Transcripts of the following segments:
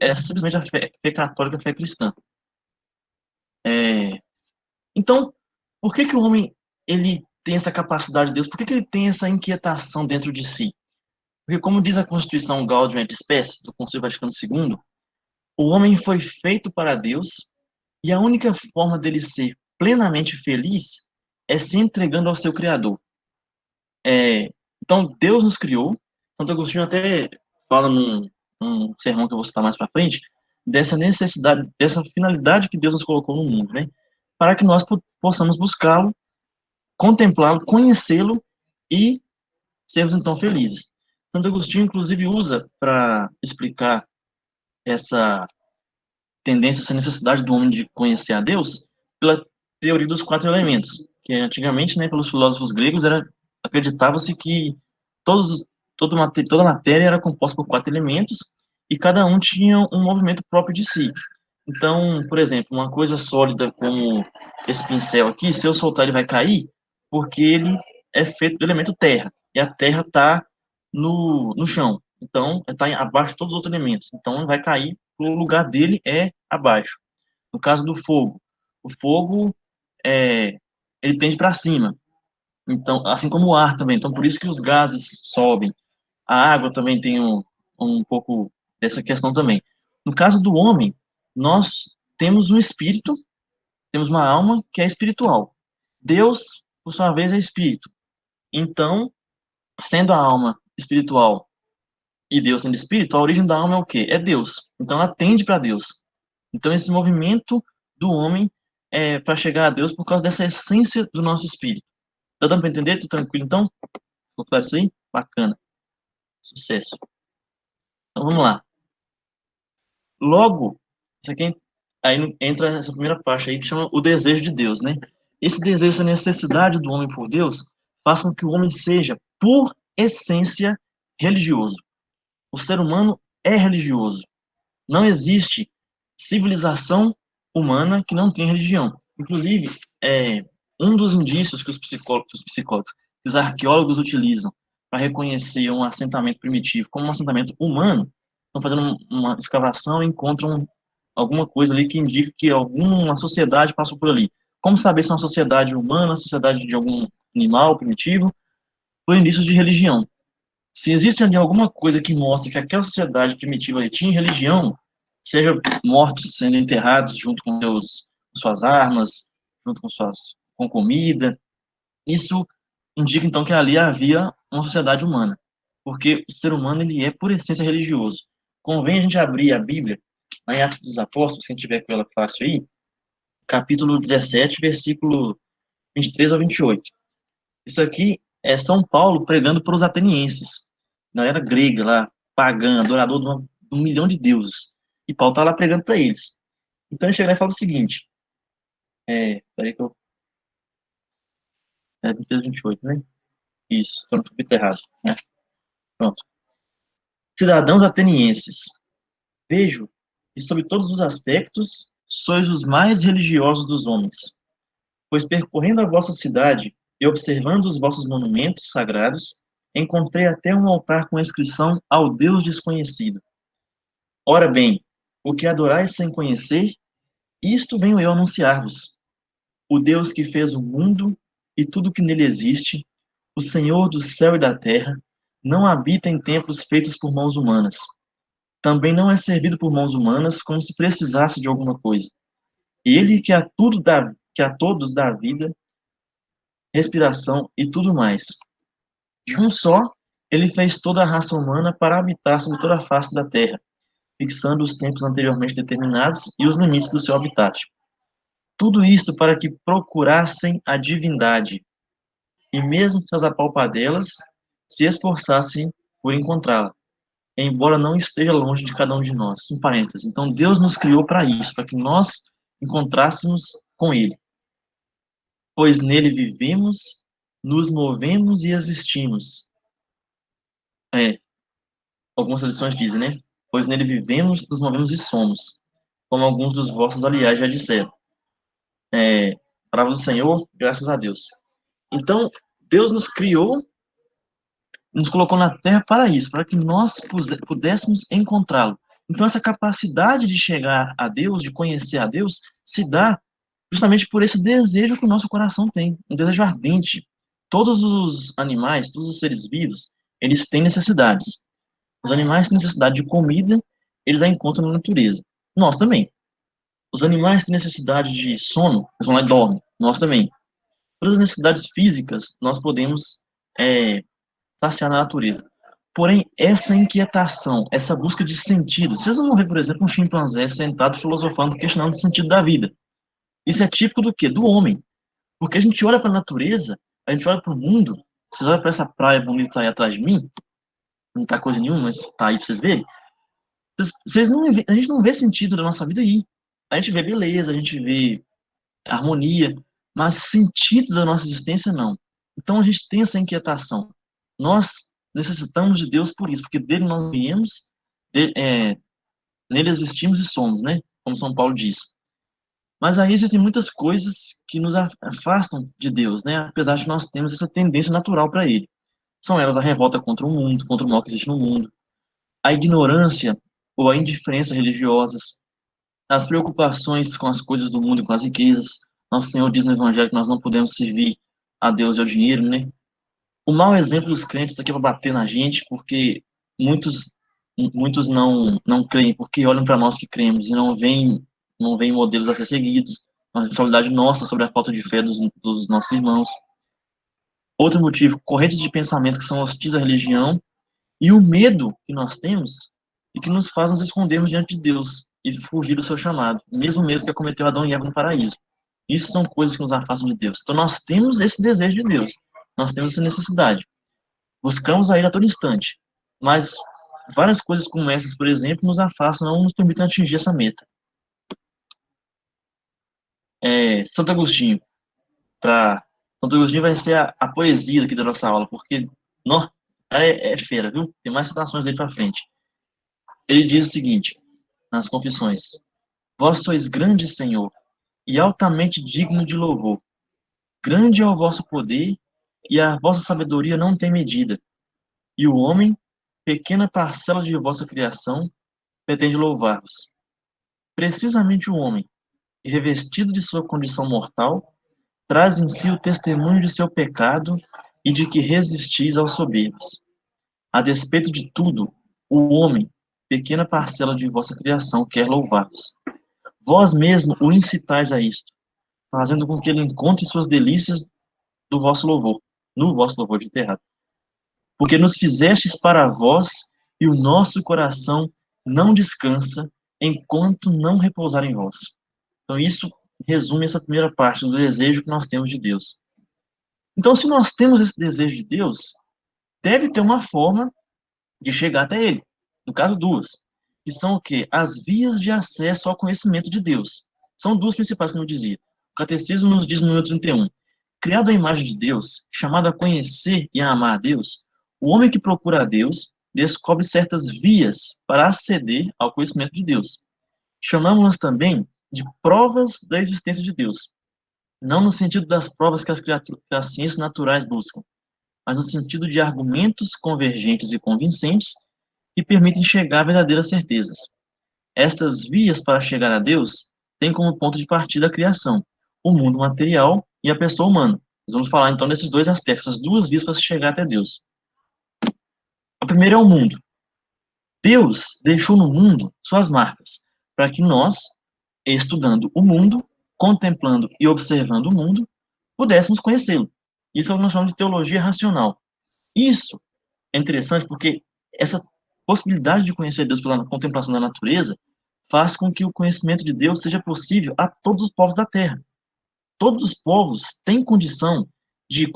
é simplesmente a fé católica, a fé cristã. É, então, por que que o homem ele tem essa capacidade de Deus? Por que que ele tem essa inquietação dentro de si? Porque, como diz a Constituição Gaudium et Spes, do Concílio Vaticano II, o homem foi feito para Deus e a única forma dele ser plenamente feliz é se entregando ao seu Criador. Então, Deus nos criou. Santo Agostinho até fala num sermão que eu vou citar mais para frente, dessa necessidade, dessa finalidade que Deus nos colocou no mundo, né? Para que nós possamos buscá-lo, contemplá-lo, conhecê-lo e sermos então felizes. Santo Agostinho, inclusive, usa para explicar essa tendência, essa necessidade do homem de conhecer a Deus, pela teoria dos quatro elementos, que antigamente, né, pelos filósofos gregos, acreditava-se que todos, toda matéria era composta por quatro elementos e cada um tinha um movimento próprio de si. Então, por exemplo, uma coisa sólida como esse pincel aqui, se eu soltar ele vai cair, porque ele é feito do elemento terra, e a terra está no chão. Então, está abaixo de todos os outros elementos. Então, vai cair, o lugar dele é abaixo. No caso do fogo, o fogo é, ele tende para cima. Então, assim como o ar também. Então, por isso que os gases sobem. A água também tem um pouco dessa questão também. No caso do homem, nós temos um espírito, temos uma alma que é espiritual. Deus, por sua vez, é espírito. Então, sendo a alma espiritual e Deus sendo espírito, a origem da alma é o quê? É Deus. Então, ela tende para Deus. Então, esse movimento do homem é para chegar a Deus por causa dessa essência do nosso espírito. Tá dando para entender? Tudo tranquilo, então? Ficou claro isso aí? Bacana. Sucesso. Então, vamos lá. Logo, isso aqui, aí entra essa primeira parte aí que chama o desejo de Deus, né? Esse desejo, essa necessidade do homem por Deus, faz com que o homem seja, por essência, religioso. O ser humano é religioso. Não existe civilização humana que não tenha religião. Inclusive, um dos indícios que que os arqueólogos utilizam para reconhecer um assentamento primitivo como um assentamento humano, estão fazendo uma escavação e encontram alguma coisa ali que indica que alguma sociedade passou por ali. Como saber se é uma sociedade humana, uma sociedade de algum animal primitivo? Por indícios de religião. Se existe ali alguma coisa que mostre que aquela sociedade primitiva ali tinha religião, seja mortos sendo enterrados junto com suas armas, junto com comida, isso indica então que ali havia uma sociedade humana, porque o ser humano ele é por essência religioso. Convém a gente abrir a Bíblia, lá em Atos dos Apóstolos, se a gente tiver com ela fácil aí, capítulo 17, versículo 23 ao 28. Isso aqui é São Paulo pregando para os atenienses, na era grega lá, pagã, adorador de um milhão de deuses. E Paulo está lá pregando para eles. Então ele chega lá e fala o seguinte, peraí que eu... 23, 28, né? Isso, estou no capítulo errado, né? Pronto. Cidadãos atenienses, vejo que sob todos os aspectos sois os mais religiosos dos homens, pois percorrendo a vossa cidade e observando os vossos monumentos sagrados, encontrei até um altar com a inscrição ao Deus desconhecido. Ora bem, o que adorais sem conhecer, isto venho eu anunciar-vos. O Deus que fez o mundo e tudo que nele existe, o Senhor do céu e da terra, não habita em templos feitos por mãos humanas. Também não é servido por mãos humanas como se precisasse de alguma coisa. Ele que a todos dá vida, respiração e tudo mais. De um só, ele fez toda a raça humana para habitar sobre toda a face da terra, fixando os tempos anteriormente determinados e os limites do seu habitat. Tudo isto para que procurassem a divindade, e mesmo que as apalpadelas se esforçassem por encontrá-la, embora não esteja longe de cada um de nós. Em parênteses. Então, Deus nos criou para isso, para que nós encontrássemos com Ele. Pois nele vivemos, nos movemos e existimos. É, algumas traduções dizem, né? Pois nele vivemos, nos movemos e somos, como alguns dos vossos aliados já disseram. Palavra do Senhor, graças a Deus. Então, Deus nos criou, nos colocou na terra para isso, para que nós pudéssemos encontrá-lo. Então, essa capacidade de chegar a Deus, de conhecer a Deus, se dá justamente por esse desejo que o nosso coração tem, um desejo ardente. Todos os animais, todos os seres vivos, eles têm necessidades. Os animais têm necessidade de comida, eles a encontram na natureza. Nós também. Os animais têm necessidade de sono, eles vão lá e dormem. Nós também. Todas as necessidades físicas nós podemos saciar na natureza. Porém, essa inquietação, essa busca de sentido, vocês vão ver, por exemplo, um chimpanzé sentado filosofando, questionando o sentido da vida. Isso é típico do quê? Do homem. Porque a gente olha para a natureza, a gente olha para o mundo, vocês olham para essa praia bonita aí atrás de mim, não tá coisa nenhuma, mas tá aí para vocês verem. Vocês não, a gente não vê sentido da nossa vida aí. A gente vê beleza, a gente vê harmonia, mas sentido da nossa existência não. Então a gente tem essa inquietação. Nós necessitamos de Deus por isso, porque dele nós viemos, nele existimos e somos, né? Como São Paulo diz. Mas aí existem muitas coisas que nos afastam de Deus, né? Apesar de nós termos essa tendência natural para ele. São elas a revolta contra o mundo, contra o mal que existe no mundo, a ignorância ou a indiferença religiosas, as preocupações com as coisas do mundo e com as riquezas. Nosso Senhor diz no Evangelho que nós não podemos servir a Deus e ao dinheiro, né? O mau exemplo dos crentes está aqui para bater na gente, porque muitos muitos não creem, porque olham para nós que cremos e não veem modelos a ser seguidos, uma responsabilidade nossa sobre a falta de fé dos nossos irmãos. Outro motivo, correntes de pensamento que são hostis à religião e o medo que nós temos e que nos faz nos escondermos diante de Deus e fugir do seu chamado, mesmo medo que acometeu Adão e Eva no paraíso. Isso são coisas que nos afastam de Deus. Então nós temos esse desejo de Deus, nós temos essa necessidade. Buscamos a Ele a todo instante, mas várias coisas como essas, por exemplo, nos afastam, não nos permitem atingir essa meta. Santo Agostinho, para Santo Agostinho vai ser a poesia aqui da nossa aula, porque nó, é fera, viu? Tem mais citações dele para frente. Ele diz o seguinte, nas Confissões: Vós sois grande, Senhor, e altamente digno de louvor. Grande é o vosso poder, e a vossa sabedoria não tem medida. E o homem, pequena parcela de vossa criação, pretende louvar-vos. Precisamente o homem, revestido de sua condição mortal, traz em si o testemunho de seu pecado e de que resistis aos soberbos. A despeito de tudo, o homem, pequena parcela de vossa criação, quer louvar-vos. Vós mesmo o incitais a isto, fazendo com que ele encontre suas delícias do vosso louvor, no vosso louvor de terra. Porque nos fizestes para vós, e o nosso coração não descansa enquanto não repousar em vós. Então, isso resume essa primeira parte do desejo que nós temos de Deus. Então, se nós temos esse desejo de Deus, deve ter uma forma de chegar até Ele. No caso, duas. Que são o quê? As vias de acesso ao conhecimento de Deus. São duas principais, como eu dizia. O Catecismo nos diz no número 31. Criado à imagem de Deus, chamado a conhecer e a amar a Deus, o homem que procura a Deus descobre certas vias para aceder ao conhecimento de Deus. Chamamos-las também de provas da existência de Deus. Não no sentido das provas que as ciências naturais buscam, mas no sentido de argumentos convergentes e convincentes que permitem chegar a verdadeiras certezas. Estas vias para chegar a Deus têm como ponto de partida a criação, o mundo material e a pessoa humana. Nós vamos falar então desses dois aspectos, essas duas vias para se chegar até Deus. A primeira é o mundo. Deus deixou no mundo suas marcas, para que nós, estudando o mundo, contemplando e observando o mundo, pudéssemos conhecê-lo. Isso é o que nós chamamos de teologia racional. Isso é interessante porque essa possibilidade de conhecer Deus pela contemplação da natureza faz com que o conhecimento de Deus seja possível a todos os povos da Terra. Todos os povos têm condição de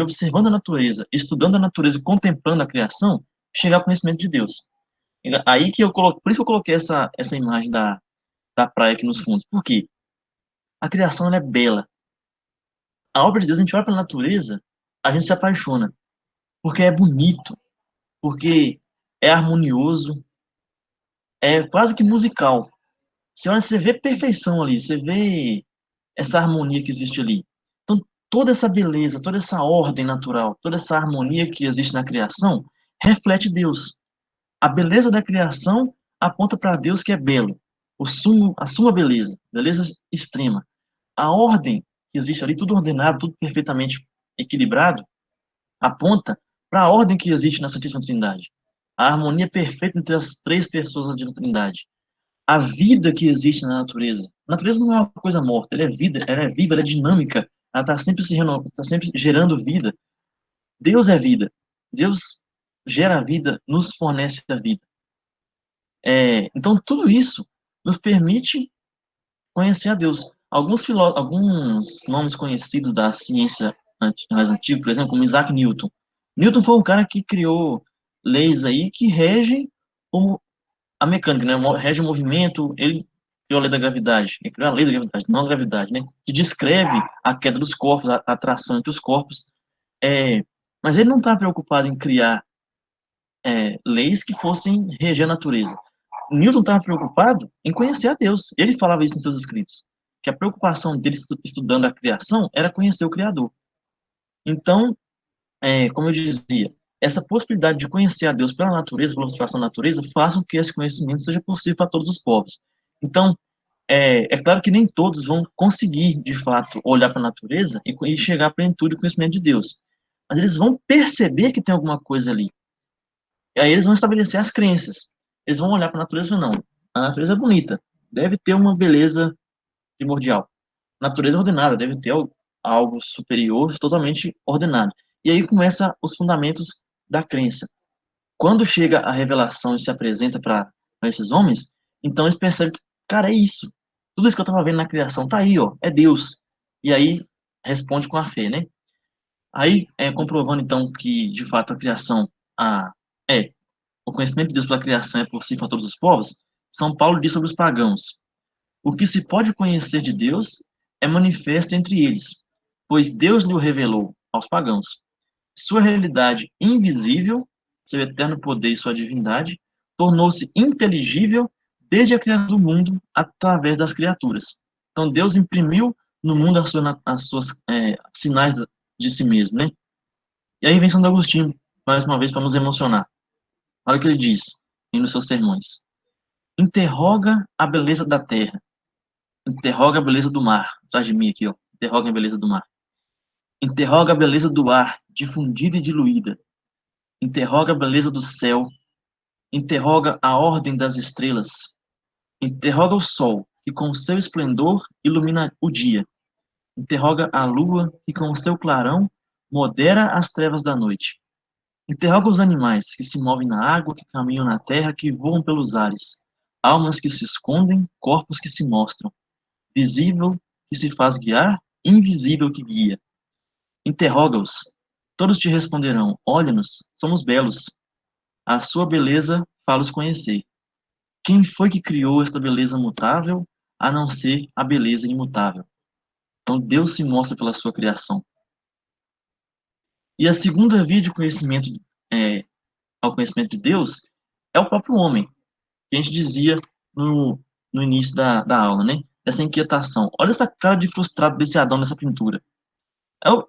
observando a natureza, estudando a natureza e contemplando a criação, chegar ao conhecimento de Deus. Aí que eu coloco, por isso que eu coloquei essa imagem da praia aqui nos fundos. Por quê? A criação ela é bela. A obra de Deus, a gente olha para a natureza, a gente se apaixona, porque é bonito, porque é harmonioso, é quase que musical. Você olha, você vê perfeição ali, você vê essa harmonia que existe ali. Então, toda essa beleza, toda essa ordem natural, toda essa harmonia que existe na criação, reflete Deus. A beleza da criação aponta para Deus que é belo, a suma beleza, beleza extrema. A ordem que existe ali, tudo ordenado, tudo perfeitamente equilibrado, aponta para a ordem que existe na Santíssima Trindade. A harmonia perfeita entre as três pessoas da Santíssima Trindade. A vida que existe na natureza. A natureza não é uma coisa morta, ela é vida, ela é viva, ela é dinâmica, ela está sempre se renovando, está sempre gerando vida. Deus é vida. Deus gera a vida, nos fornece a vida. Então, tudo isso nos permite conhecer a Deus. Alguns nomes conhecidos da ciência mais antiga, por exemplo, como Isaac Newton. Newton foi um cara que criou leis aí que regem a mecânica, né? Rege o movimento, ele criou a lei da gravidade. Ele criou a lei da gravidade, não a gravidade, né? Que descreve a queda dos corpos, a atração entre os corpos. Mas ele não está preocupado em criar leis que fossem reger a natureza. Newton estava preocupado em conhecer a Deus. Ele falava isso nos seus escritos, que a preocupação dele estudando a criação era conhecer o Criador. Então, como eu dizia, essa possibilidade de conhecer a Deus pela natureza, pela observação da natureza, faz com que esse conhecimento seja possível para todos os povos. Então, é claro que nem todos vão conseguir, de fato, olhar para a natureza e chegar à plenitude do conhecimento de Deus. Mas eles vão perceber que tem alguma coisa ali. E aí eles vão estabelecer as crenças. Eles vão olhar para a natureza e falar, não, a natureza é bonita, deve ter uma beleza primordial. A natureza é ordenada, deve ter algo superior, totalmente ordenado. E aí começa os fundamentos da crença. Quando chega a revelação e se apresenta para esses homens, então eles percebem, cara, é isso. Tudo isso que eu estava vendo na criação tá aí, ó, é Deus. E aí responde com a fé, né? Aí, comprovando então que de fato a criação a, é o conhecimento de Deus pela criação é possível a todos os povos, São Paulo diz sobre os pagãos: o que se pode conhecer de Deus é manifesto entre eles, pois Deus lhe o revelou aos pagãos. Sua realidade invisível, seu eterno poder e sua divindade, tornou-se inteligível desde a criação do mundo através das criaturas. Então Deus imprimiu no mundo as suas sinais de si mesmo, né? E aí vem Santo Agostinho, mais uma vez, para nos emocionar. Olha o que ele diz em um dos seus sermões. Interroga a beleza da terra, interroga a beleza do mar. Atrás de mim aqui, ó. Interroga a beleza do mar. Interroga a beleza do ar, difundida e diluída. Interroga a beleza do céu. Interroga a ordem das estrelas. Interroga o sol, que com seu esplendor ilumina o dia. Interroga a lua, que com seu clarão modera as trevas da noite. Interroga os animais que se movem na água, que caminham na terra, que voam pelos ares. Almas que se escondem, corpos que se mostram. Visível que se faz guiar, invisível que guia. Interroga-os. Todos te responderão: olha-nos, somos belos. A sua beleza fala-os conhecer. Quem foi que criou esta beleza mutável, a não ser a beleza imutável? Então Deus se mostra pela sua criação. E a segunda via de conhecimento, é, ao conhecimento de Deus é o próprio homem, que a gente dizia no, no início da aula, né? Essa inquietação. Olha essa cara de frustrado desse Adão nessa pintura.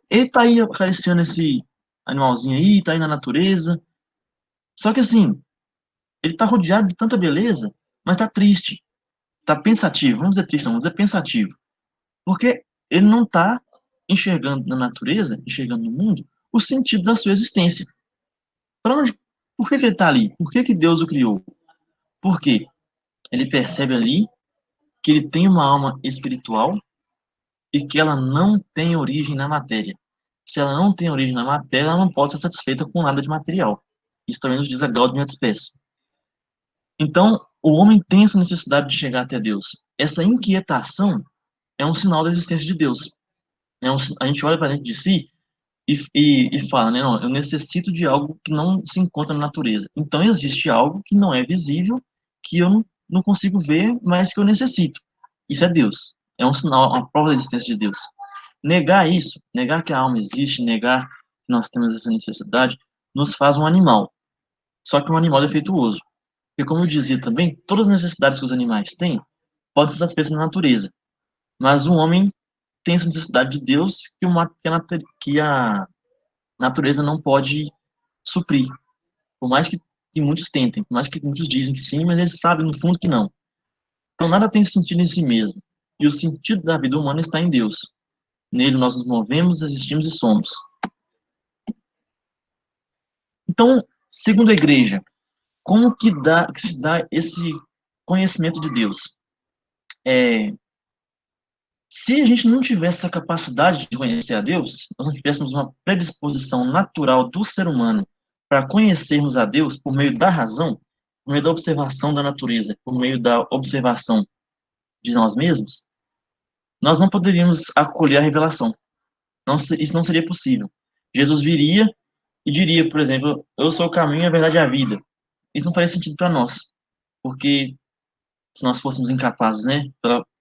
Ele tá aí acariciando esse animalzinho aí, tá aí na natureza. Só que assim, ele tá rodeado de tanta beleza, mas tá triste, tá pensativo. Vamos dizer triste, não, vamos dizer pensativo. Porque ele não tá enxergando na natureza, enxergando no mundo, o sentido da sua existência. Para onde, por que ele tá ali? Por que Deus o criou? Por quê? Ele percebe ali que ele tem uma alma espiritual e que ela não tem origem na matéria. Se ela não tem origem na matéria, ela não pode ser satisfeita com nada de material. Isso também nos diz a Gaudium et Spes. Então, o homem tem essa necessidade de chegar até Deus. Essa inquietação é um sinal da existência de Deus. A gente olha para dentro de si e fala, né, não, eu necessito de algo que não se encontra na natureza. Então, existe algo que não é visível, que eu não consigo ver, mas que eu necessito. Isso é Deus. É um sinal, uma prova da existência de Deus. Negar isso, negar que a alma existe, negar que nós temos essa necessidade, nos faz um animal. Só que um animal defeituoso. Porque, como eu dizia também, todas as necessidades que os animais têm podem ser satisfeitas na natureza. Mas o homem tem essa necessidade de Deus que a natureza não pode suprir. Por mais que que muitos tentem, por mais que muitos dizem que sim, mas eles sabem no fundo que não. Então nada tem sentido em si mesmo. E o sentido da vida humana está em Deus. Nele nós nos movemos, existimos e somos. Então, segundo a igreja, como que se dá esse conhecimento de Deus? É, se a gente não tivesse essa capacidade de conhecer a Deus, nós não tivéssemos uma predisposição natural do ser humano para conhecermos a Deus por meio da razão, por meio da observação da natureza, por meio da observação de nós mesmos, nós não poderíamos acolher a revelação. Não, isso não seria possível. Jesus viria e diria, por exemplo, eu sou o caminho, a verdade e a vida. Isso não faria sentido para nós, porque se nós fôssemos incapazes, né,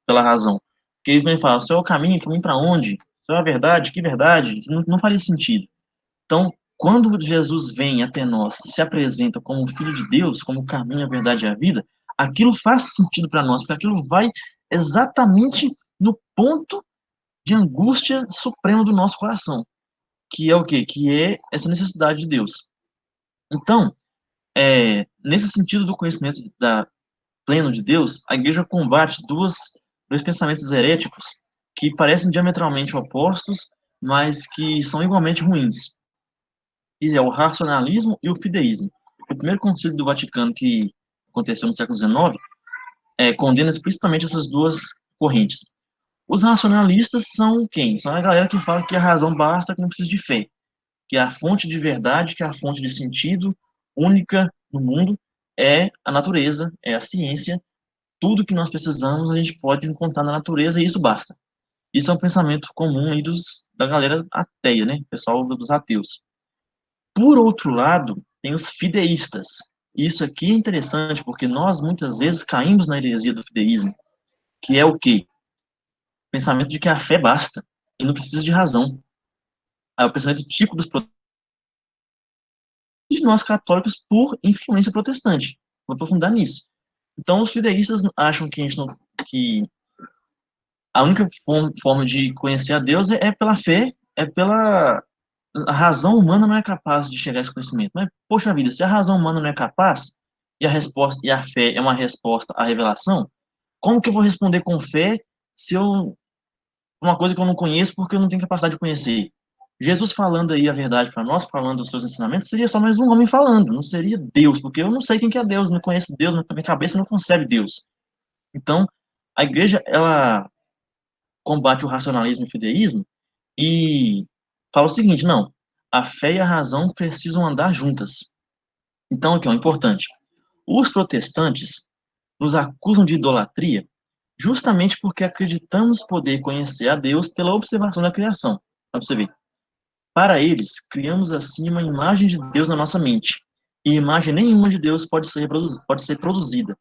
pela razão. Porque ele vem falar, o é o caminho para onde? O é a verdade, que verdade? Isso não faria sentido. Então, quando Jesus vem até nós, se apresenta como o Filho de Deus, como o caminho, a verdade e a vida, aquilo faz sentido para nós, porque aquilo vai exatamente no ponto de angústia suprema do nosso coração, que é o quê? Que é essa necessidade de Deus. Então, nesse sentido do conhecimento pleno de Deus, a igreja combate dois pensamentos heréticos que parecem diametralmente opostos, mas que são igualmente ruins, que é o racionalismo e o fideísmo. O primeiro concílio do Vaticano, que aconteceu no século XIX, condena explicitamente essas duas correntes. Os racionalistas são quem? São a galera que fala que a razão basta, que não precisa de fé, que a fonte de verdade, que a fonte de sentido única no mundo é a natureza, é a ciência. Tudo que nós precisamos a gente pode encontrar na natureza e isso basta. Isso é um pensamento comum aí da galera ateia, né? Pessoal dos ateus. Por outro lado, tem os fideístas. Isso aqui é interessante porque nós muitas vezes caímos na heresia do fideísmo, que é o quê? O pensamento de que a fé basta e não precisa de razão. É o pensamento típico dos protestantes de nós católicos por influência protestante. Vou aprofundar nisso. Então, os fideístas acham que a gente não, que a única forma de conhecer a Deus é pela fé, é pela a razão humana não é capaz de chegar a esse conhecimento. Mas, poxa vida, se a razão humana não é capaz e a resposta e a fé é uma resposta à revelação, como que eu vou responder com fé se eu uma coisa que eu não conheço porque eu não tenho capacidade de conhecer? Jesus falando aí a verdade para nós, falando os seus ensinamentos, seria só mais um homem falando, não seria Deus, porque eu não sei quem que é Deus, não conheço Deus, minha cabeça não concebe Deus. Então, a igreja, ela combate o racionalismo e o fideísmo e fala o seguinte, não, a fé e a razão precisam andar juntas. Então, aqui, ó, importante. Os protestantes nos acusam de idolatria justamente porque acreditamos poder conhecer a Deus pela observação da criação. Para você ver. Para eles, criamos assim uma imagem de Deus na nossa mente. E imagem nenhuma de Deus pode ser produzida.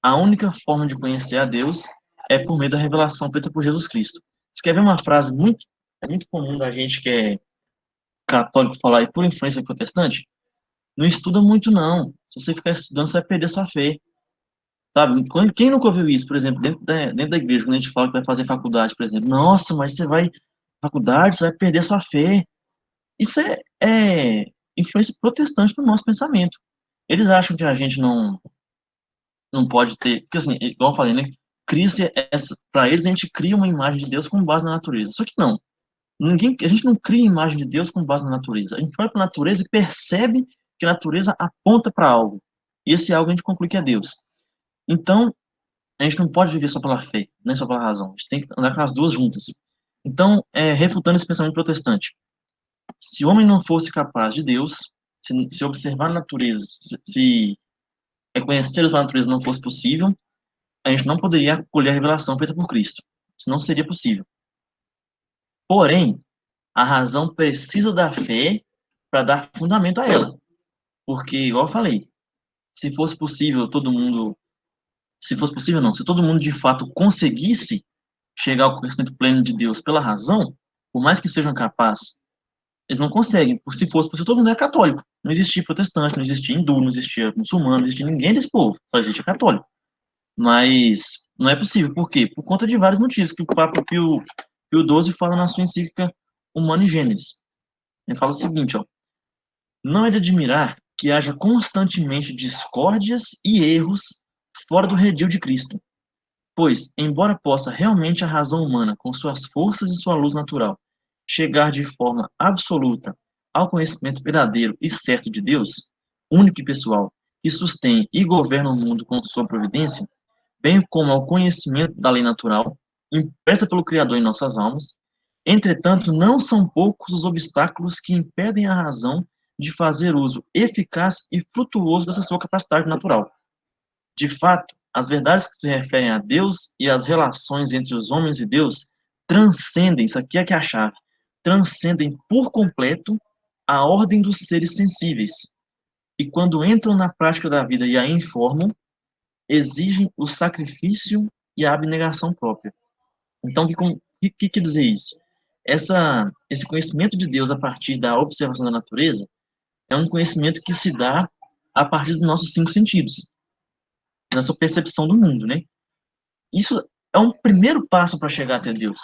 A única forma de conhecer a Deus é por meio da revelação feita por Jesus Cristo. Você quer ver uma frase muito comum da gente que é católico falar e por influência protestante? Não estuda muito, não. Se você ficar estudando, você vai perder sua fé. Sabe? Quem nunca ouviu isso, por exemplo, dentro da igreja, quando a gente fala que vai fazer faculdade, por exemplo, nossa, mas você vai faculdade, você vai perder sua fé. Isso é influência protestante no nosso pensamento. Eles acham que a gente não pode ter, porque assim, igual eu falei, né? Cria-se essa, para eles a gente cria uma imagem de Deus com base na natureza. Só que não. A gente não cria imagem de Deus com base na natureza. A gente olha para a natureza e percebe que a natureza aponta para algo. E esse algo a gente conclui que é Deus. Então, a gente não pode viver só pela fé, nem só pela razão. A gente tem que andar com as duas juntas. Então, refutando esse pensamento protestante. Se o homem não fosse capaz de Deus, se observar a natureza, se reconhecer a natureza não fosse possível, a gente não poderia acolher a revelação feita por Cristo. Isso não seria possível. Porém, a razão precisa da fé para dar fundamento a ela. Porque, igual eu falei, se fosse possível todo mundo. Se fosse possível, não. Se todo mundo de fato conseguisse chegar ao conhecimento pleno de Deus pela razão, por mais que sejam capazes, eles não conseguem. Por se fosse possível, todo mundo é católico. Não existia protestante, não existia hindu, não existia muçulmano, não existia ninguém desse povo. Só existia católico. Mas não é possível. Por quê? Por conta de vários motivos que o Papa Pio XII fala na sua encíclica Humana e Gênesis. Ele fala o seguinte, ó. Não é de admirar que haja constantemente discórdias e erros fora do redil de Cristo. Pois, embora possa realmente a razão humana, com suas forças e sua luz natural, chegar de forma absoluta ao conhecimento verdadeiro e certo de Deus, único e pessoal, que sustém e governa o mundo com sua providência, bem como ao conhecimento da lei natural, impressa pelo Criador em nossas almas, entretanto, não são poucos os obstáculos que impedem a razão de fazer uso eficaz e frutuoso dessa sua capacidade natural. De fato, as verdades que se referem a Deus e as relações entre os homens e Deus transcendem, isso aqui é que é a chave, transcendem por completo a ordem dos seres sensíveis. E quando entram na prática da vida e a informam, exigem o sacrifício e a abnegação própria. Então, que quer dizer isso? Esse conhecimento de Deus a partir da observação da natureza é um conhecimento que se dá a partir dos nossos cinco sentidos, nossa percepção do mundo, né? Isso é um primeiro passo para chegar até Deus.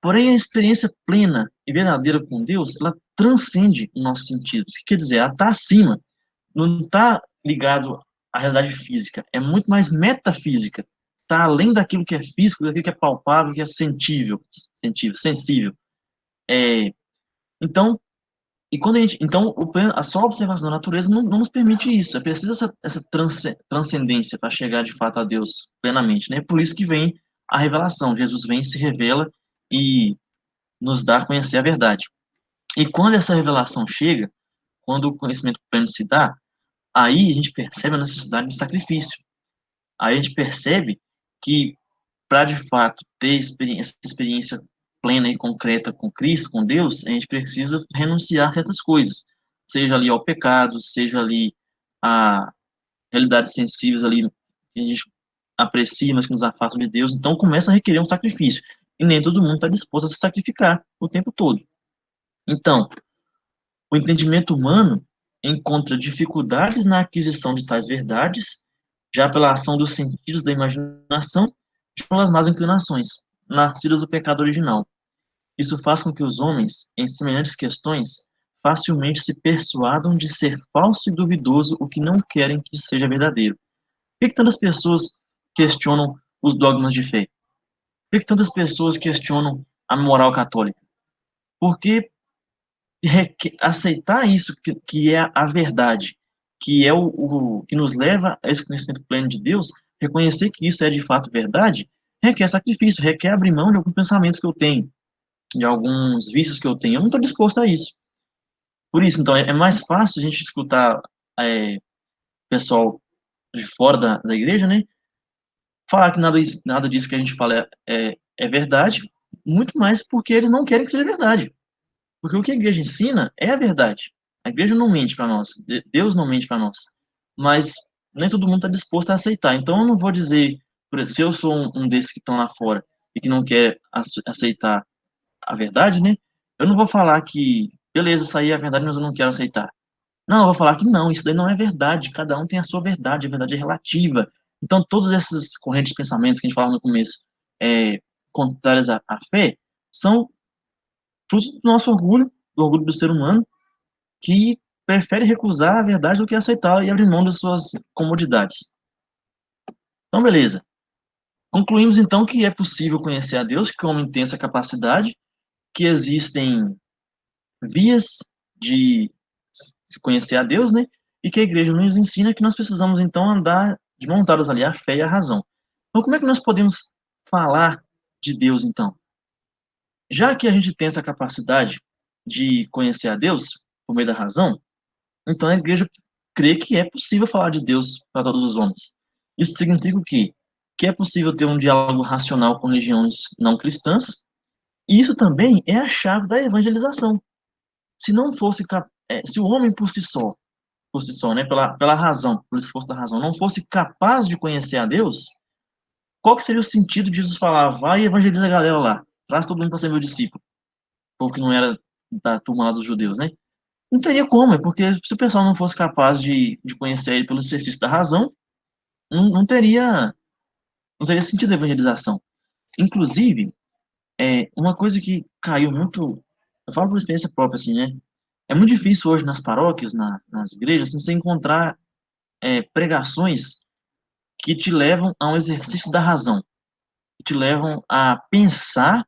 Porém, a experiência plena e verdadeira com Deus, ela transcende os nossos sentidos. Quer dizer, ela está acima, não está ligado à realidade física, é muito mais metafísica. Está além daquilo que é físico, daquilo que é palpável, que é sensível. É, então, a só observação da natureza não nos permite isso. É preciso essa transcendência para chegar de fato a Deus plenamente, né? Por isso que vem a revelação. Jesus vem, se revela e nos dá a conhecer a verdade. E quando essa revelação chega, quando o conhecimento pleno se dá, aí a gente percebe a necessidade de sacrifício. Aí a gente percebe que, para de fato ter essa experiência plena e concreta com Cristo, com Deus, a gente precisa renunciar a certas coisas, seja ali ao pecado, seja ali a realidades sensíveis ali que a gente aprecia, mas que nos afastam de Deus. Então começa a requerer um sacrifício. E nem todo mundo está disposto a se sacrificar o tempo todo. Então, o entendimento humano encontra dificuldades na aquisição de tais verdades, já pela ação dos sentidos da imaginação e pelas más inclinações, nascidas do pecado original. Isso faz com que os homens, em semelhantes questões, facilmente se persuadam de ser falso e duvidoso o que não querem que seja verdadeiro. Por que tantas pessoas questionam os dogmas de fé? Por que tantas pessoas questionam a moral católica? Porque aceitar isso que é a verdade, que é o que nos leva a esse conhecimento pleno de Deus, reconhecer que isso é de fato verdade, requer sacrifício, requer abrir mão de alguns pensamentos que eu tenho, de alguns vícios que eu tenho. Eu não estou disposto a isso. Por isso, então, é mais fácil a gente escutar pessoal de fora da igreja, né? Falar que nada disso que a gente fala é verdade, muito mais porque eles não querem que seja verdade. Porque o que a igreja ensina é a verdade. A igreja não mente para nós, Deus não mente para nós. Mas nem todo mundo está disposto a aceitar. Então eu não vou dizer, por exemplo, se eu sou um desses que estão lá fora e que não quer aceitar a verdade, né? Eu não vou falar que, beleza, isso aí é a verdade, mas eu não quero aceitar. Não, eu vou falar que não, isso daí não é verdade. Cada um tem a sua verdade, a verdade é relativa. Então, todas essas correntes de pensamentos que a gente falava no começo, contrárias à fé, são fruto do nosso orgulho, do orgulho do ser humano, que prefere recusar a verdade do que aceitá-la e abrir mão das suas comodidades. Então, beleza. Concluímos, então, que é possível conhecer a Deus, que o homem tem essa capacidade, que existem vias de se conhecer a Deus, né? E que a igreja nos ensina que nós precisamos, então, andar de mãos dadas ali, a fé e a razão. Então, como é que nós podemos falar de Deus, então? Já que a gente tem essa capacidade de conhecer a Deus por meio da razão, então a igreja crê que é possível falar de Deus para todos os homens. Isso significa o quê? Que é possível ter um diálogo racional com religiões não cristãs, e isso também é a chave da evangelização. Se não fosse, se o homem por si só, né, pela razão, pelo esforço da razão, não fosse capaz de conhecer a Deus, qual que seria o sentido de Jesus falar, vai e evangeliza a galera lá, traz todo mundo para ser meu discípulo, povo que não era da turma lá dos judeus, né? Não teria como, é porque se o pessoal não fosse capaz de conhecer ele pelo exercício da razão, não teria sentido a evangelização. Inclusive, uma coisa que caiu muito, eu falo por experiência própria, assim, né? É muito difícil hoje nas paróquias, nas igrejas, assim, você encontrar pregações que te levam a um exercício da razão, que te levam a pensar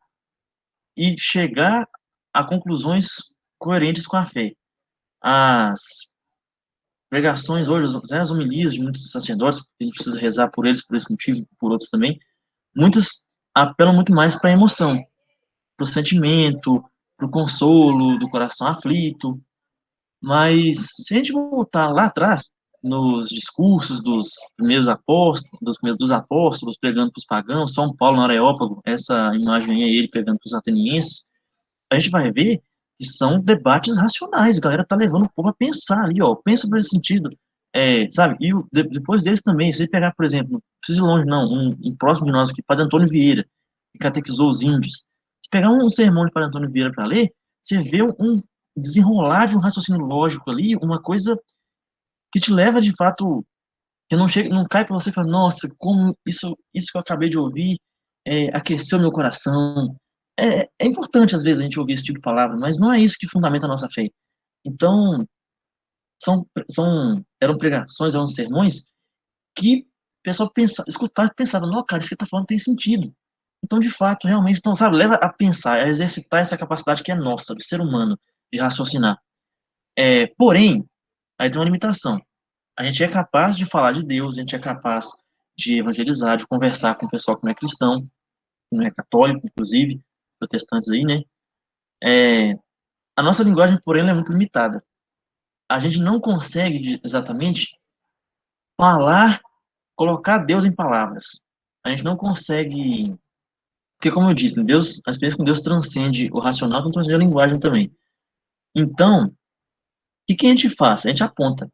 e chegar a conclusões coerentes com a fé. As pregações hoje, as homilias de muitos sacerdotes, a gente precisa rezar por eles, por esse motivo, e por outros também, muitas apelam muito mais para a emoção, para o sentimento, para o consolo do coração aflito. Mas se a gente voltar lá atrás, nos discursos dos primeiros apóstolos, dos apóstolos pregando para os pagãos, São Paulo no Areópago, essa imagem aí é ele pregando para os atenienses, a gente vai ver que são debates racionais, a galera tá levando o povo a pensar ali, ó, pensa por esse sentido, sabe, e depois deles também, se você pegar, por exemplo, não precisa ir longe não, um próximo de nós aqui, Padre Antônio Vieira, que catequizou os índios, se pegar um sermão de Padre Antônio Vieira para ler, você vê um desenrolar de um raciocínio lógico ali, uma coisa que te leva, de fato, que não chega, não cai para você e fala, nossa, como isso que eu acabei de ouvir aqueceu meu coração. É importante, às vezes, a gente ouvir esse tipo de palavra, mas não é isso que fundamenta a nossa fé. Então, eram pregações, eram sermões que o pessoal escutava e pensava, não, cara, isso que tá falando tem sentido. Então, de fato, realmente, então, sabe, leva a pensar, a exercitar essa capacidade que é nossa, do ser humano, de raciocinar. Porém, aí tem uma limitação. A gente é capaz de falar de Deus, a gente é capaz de evangelizar, de conversar com o pessoal que não é cristão, que não é católico, inclusive, protestantes aí, né? É, a nossa linguagem, porém, ela é muito limitada. A gente não consegue exatamente falar, colocar Deus em palavras. A gente não consegue, porque como eu disse, né, Deus, a experiência com Deus transcende o racional, então transcende a linguagem também. Então, o que que a gente faz? A gente aponta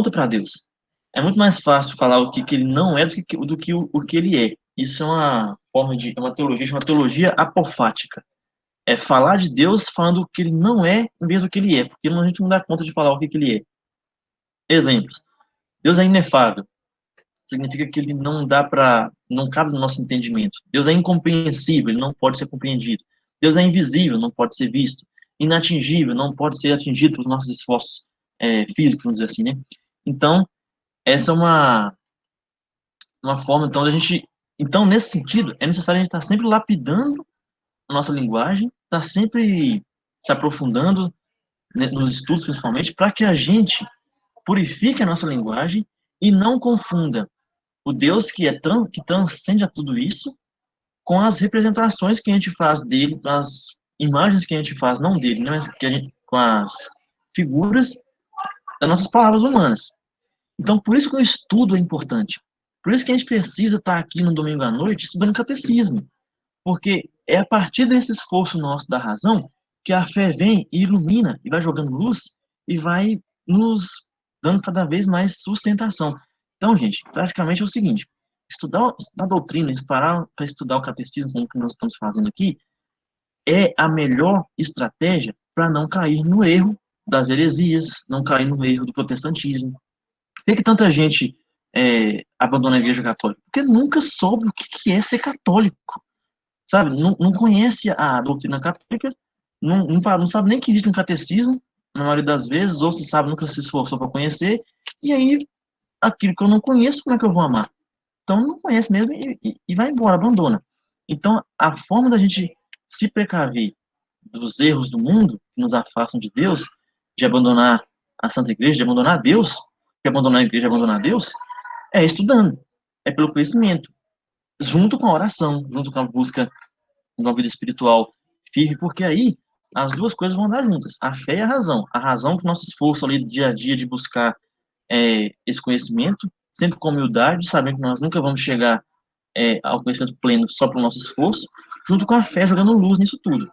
para Deus. É muito mais fácil falar o que, que ele não é do que o que ele é. Isso é uma forma de, é uma teologia, chama teologia apofática. É falar de Deus falando o que ele não é em vez do que ele é, porque a gente não dá conta de falar o que, que ele é. Exemplos. Deus é inefável. Significa que ele não dá para, não cabe no nosso entendimento. Deus é incompreensível, ele não pode ser compreendido. Deus é invisível, não pode ser visto. Inatingível, não pode ser atingido pelos nossos esforços físicos, vamos dizer assim, né? Então, essa é uma forma, então, da gente. Então, nesse sentido, é necessário a gente estar sempre lapidando a nossa linguagem, estar sempre se aprofundando, né, nos estudos, principalmente, para que a gente purifique a nossa linguagem e não confunda o Deus que transcende a tudo isso com as representações que a gente faz dele, com as imagens que a gente faz, não dele, né, mas que a gente, com as figuras das nossas palavras humanas. Então, por isso que o estudo é importante. Por isso que a gente precisa estar aqui no domingo à noite estudando catecismo. Porque é a partir desse esforço nosso da razão que a fé vem e ilumina, e vai jogando luz, e vai nos dando cada vez mais sustentação. Então, gente, praticamente é o seguinte: estudar a doutrina, parar para estudar o catecismo, como que nós estamos fazendo aqui, é a melhor estratégia para não cair no erro das heresias, não cair no erro do protestantismo. Por que tanta gente abandona a Igreja Católica? Porque nunca soube o que é ser católico, sabe? Não, não conhece a doutrina católica, não sabe nem que existe um catecismo, na maioria das vezes, ou se sabe, nunca se esforçou para conhecer, e aí, aquilo que eu não conheço, como é que eu vou amar? Então, não conhece mesmo e vai embora, abandona. Então, a forma da gente se precaver dos erros do mundo, que nos afastam de Deus, de abandonar a Santa Igreja, de abandonar Deus, de abandonar a Igreja, de abandonar Deus, é estudando, é pelo conhecimento, junto com a oração, junto com a busca de uma vida espiritual firme, porque aí as duas coisas vão andar juntas, a fé e a razão que o nosso esforço ali dia a dia de buscar esse conhecimento, sempre com humildade, sabendo que nós nunca vamos chegar ao conhecimento pleno só pelo nosso esforço, junto com a fé jogando luz nisso tudo.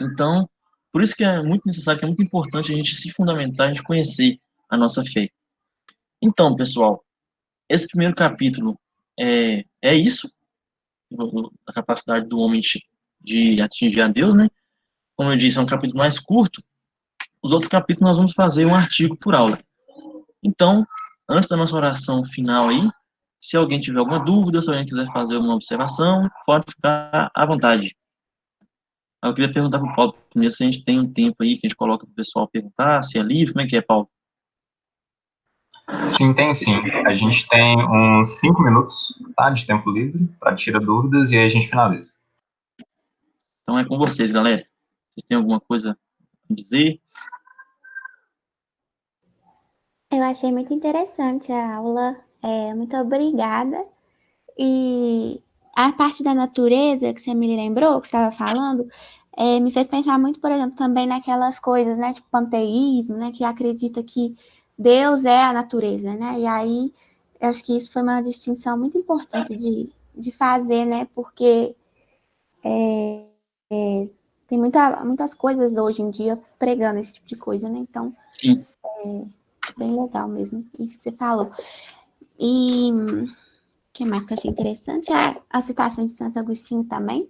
Então, por isso que é muito necessário, que é muito importante a gente se fundamentar, a gente conhecer a nossa fé. Então, pessoal, esse primeiro capítulo é isso, a capacidade do homem de atingir a Deus, né? Como eu disse, é um capítulo mais curto. Os outros capítulos nós vamos fazer um artigo por aula. Então, antes da nossa oração final aí, se alguém tiver alguma dúvida, se alguém quiser fazer uma observação, pode ficar à vontade. Eu queria perguntar para o Paulo primeiro se a gente tem um tempo aí que a gente coloca para o pessoal perguntar, se é livre, como é que é, Paulo? Sim, tem sim. A gente tem uns 5 minutos, tá, de tempo livre para tirar dúvidas e aí a gente finaliza. Então é com vocês, galera. Vocês têm alguma coisa a dizer? Eu achei muito interessante a aula. Muito obrigada. E a parte da natureza que você me lembrou, que você estava falando, me fez pensar muito, por exemplo, também naquelas coisas, né, tipo panteísmo, né, que acredita que Deus é a natureza, né? E aí, eu acho que isso foi uma distinção muito importante de fazer, né? Porque tem muitas coisas hoje em dia pregando esse tipo de coisa, né? Então, Sim. bem legal mesmo, isso que você falou. E o que mais que eu achei interessante? A citação de Santo Agostinho também.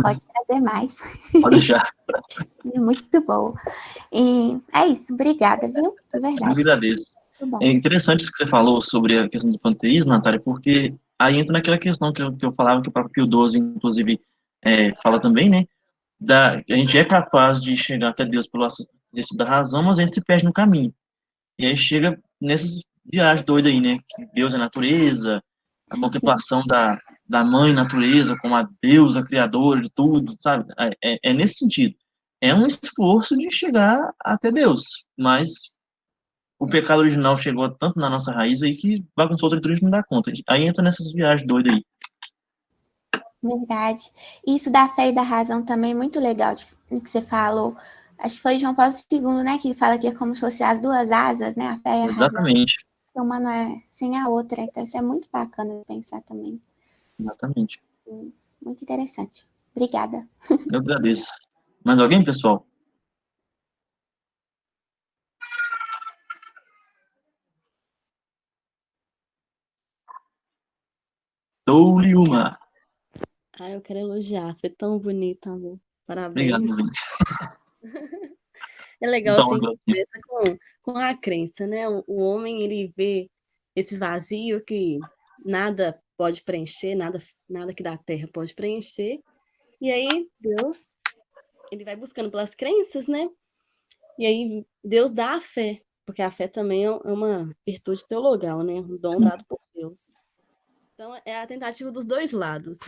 Pode trazer mais. Pode deixar. É muito bom. E é isso, obrigada, viu? De Eu que verdade. agradeço. Muito É bom. interessante isso que você falou sobre a questão do panteísmo, Natália, porque aí entra naquela questão que eu falava, que o próprio Pio XII, inclusive, fala também, né? Que a gente é capaz de chegar até Deus pelo exercício da razão, mas a gente se perde no caminho. E aí chega nessas viagens doidas aí, né? Que Deus é natureza, a Sim, contemplação da mãe natureza como a deusa criadora de tudo, sabe? É nesse sentido. É um esforço de chegar até Deus, mas o pecado original chegou tanto na nossa raiz aí que bagunçou o tudo, a gente não dá conta. Aí entra nessas viagens doidas aí. verdade. Isso da fé e da razão também, muito legal o que você falou. Acho que foi João Paulo II, né, que fala que é como se fosse as duas asas, né, a fé e a razão. Exatamente, Uma não é sem a outra, então isso é muito bacana de pensar também. exatamente. Muito interessante. Obrigada. Eu agradeço. Mais alguém, pessoal? Dou-lhe uma. Ah, eu quero elogiar, foi tão bonito, amor. Obrigado, Parabéns. meu bem. É legal, Então, assim, que Deus, começa com a crença, né? O homem, ele vê esse vazio que nada pode preencher, nada que da terra pode preencher. E aí, Deus, ele vai buscando pelas crenças, né? E aí, Deus dá a fé, porque a fé também é uma virtude teologal, né? Um dom dado por Deus. Então, é a tentativa dos dois lados.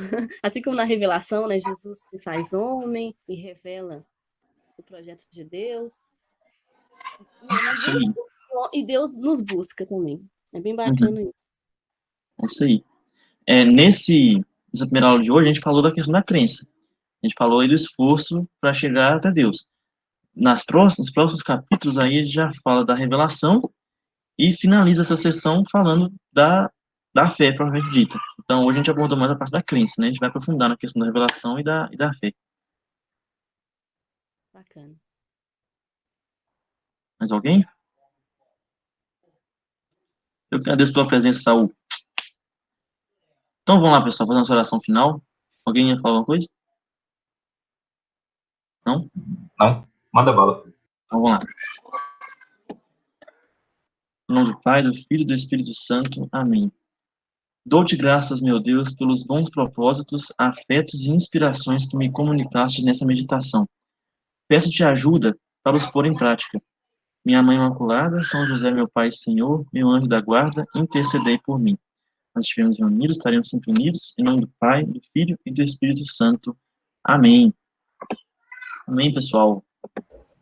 Assim como na revelação, né? Jesus se faz homem e revela o projeto de Deus. O homem isso busca aí. e Deus nos busca também. É bem Uhum, bacana isso. é isso aí. Nessa primeira aula de hoje, a gente falou da questão da crença. A gente falou aí do esforço para chegar até Deus. Nos próximos capítulos aí, a gente já fala da revelação e finaliza essa sessão falando da fé, propriamente dita. Então, hoje a gente abordou mais a parte da crença, né? A gente vai aprofundar na questão da revelação e da fé. Bacana. Mais alguém? Eu que agradeço pela presença, Saul. Então, vamos lá, pessoal, fazer nossa oração final. Alguém ia falar alguma coisa? Não? Não? Manda bala. Então, vamos lá. Em nome do Pai, do Filho e do Espírito Santo. Amém. Dou-te graças, meu Deus, pelos bons propósitos, afetos e inspirações que me comunicaste nessa meditação. Peço-te ajuda para os pôr em prática. Minha Mãe Imaculada, São José, meu Pai e Senhor, meu anjo da guarda, intercedei por mim. Nós estivermos reunidos, estaremos sempre unidos, em nome do Pai, do Filho e do Espírito Santo. Amém. Amém, pessoal.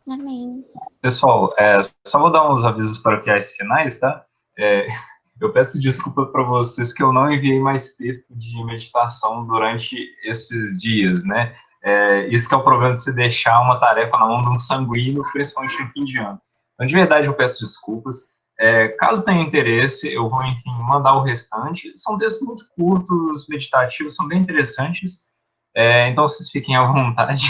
Amém. Pessoal, só vou dar uns avisos paroquiais finais, tá? É, eu peço desculpa para vocês que eu não enviei mais texto de meditação durante esses dias, né? Isso que é o problema de você deixar uma tarefa na mão de um sanguíneo, principalmente no fim de ano. Então, de verdade, eu peço desculpas. Caso tenha interesse, eu vou, enfim, mandar o restante. São textos muito curtos, meditativos, são bem interessantes. Então, vocês fiquem à vontade,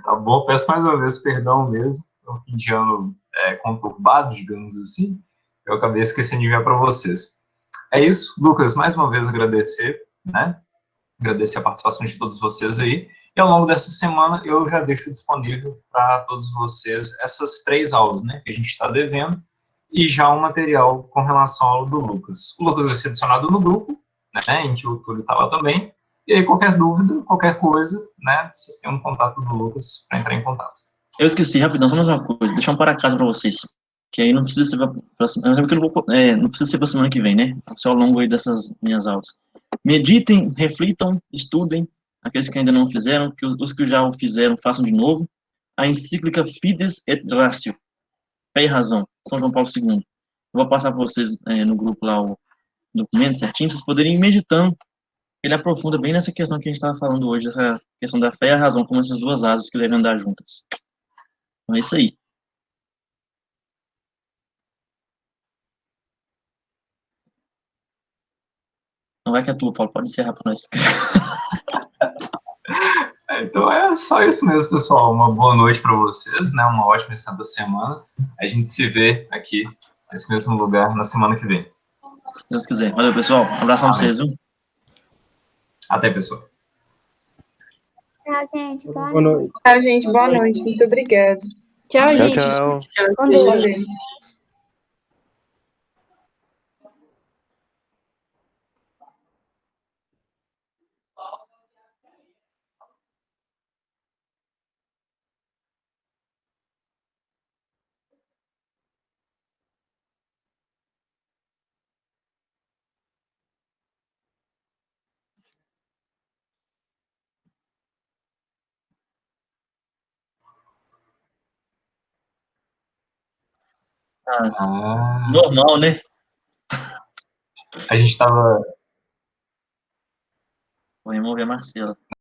tá bom? Peço mais uma vez perdão mesmo, é um fim de ano conturbado, digamos assim. Eu acabei esquecendo de enviar para vocês. É isso, Lucas, mais uma vez agradecer, né? Agradecer a participação de todos vocês aí. E ao longo dessa semana eu já deixo disponível para todos vocês essas 3 aulas, né, que a gente está devendo, e já um material com relação à aula do Lucas. O Lucas vai ser adicionado no grupo, né, em que o Túlio está lá também, E aí, qualquer dúvida, qualquer coisa, né, vocês têm um contato do Lucas para entrar em contato. Eu esqueci, rapidão, só mais uma coisa. Deixar um para casa para vocês. Que aí não precisa ser não precisa ser para semana que vem, né? Ao longo aí dessas minhas aulas. Meditem, reflitam, estudem. Aqueles que ainda não fizeram, que os que já o fizeram, façam de novo. A encíclica Fides et Ratio. Fé e Razão. São João Paulo II. Eu vou passar para vocês no grupo lá o documento certinho, vocês poderem ir meditando. Ele aprofunda bem nessa questão que a gente estava falando hoje, essa questão da fé e a razão, como essas duas asas que devem andar juntas. Então é isso aí. Não vai que é tua, Paulo. Pode encerrar para nós. Então é só isso mesmo, pessoal. Uma boa noite para vocês, né? Uma ótima Santa Semana. A gente se vê aqui nesse mesmo lugar na semana que vem. Se Deus quiser. Valeu, pessoal. Um abração para vocês, viu? Até, pessoal. Tchau, gente. Boa Boa noite. noite. Tchau, gente. Boa noite. Muito obrigada. Tchau, Tchau, gente. tchau. Com Deus. Normal, né? A gente estava Vou remover a Marcela.